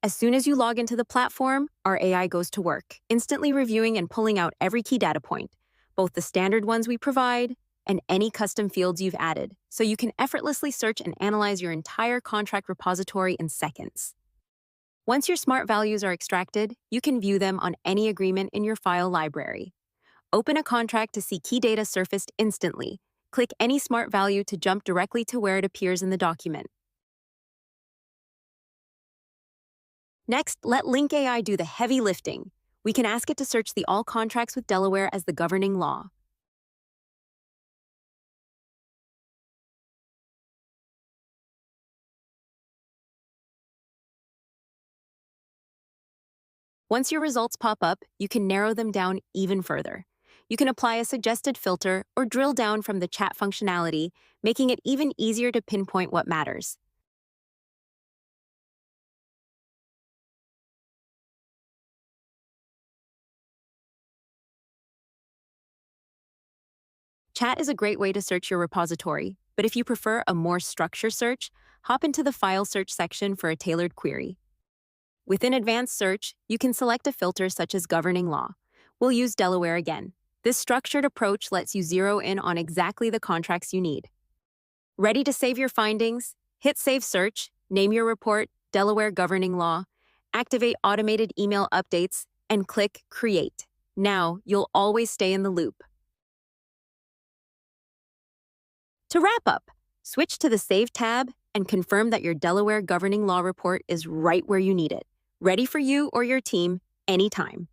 As soon as you log into the platform, our AI goes to work, instantly reviewing and pulling out every key data point, both the standard ones we provide and any custom fields you've added, so you can effortlessly search and analyze your entire contract repository in seconds. Once your smart values are extracted, you can view them on any agreement in your file library. Open a contract to see key data surfaced instantly. Click any smart value to jump directly to where it appears in the document. Next, let Link AI do the heavy lifting. We can ask it to search the all contracts with Delaware as the governing law. Once your results pop up, you can narrow them down even further. You can apply a suggested filter or drill down from the chat functionality, making it even easier to pinpoint what matters. Chat is a great way to search your repository, but if you prefer a more structured search, hop into the File Search section for a tailored query. Within Advanced Search, you can select a filter such as Governing Law. We'll use Delaware again. This structured approach lets you zero in on exactly the contracts you need. Ready to save your findings? Hit Save Search, name your report Delaware Governing Law, activate automated email updates, and click Create. Now, you'll always stay in the loop. To wrap up, switch to the Save tab and confirm that your Delaware Governing Law report is right where you need it, ready for you or your team anytime.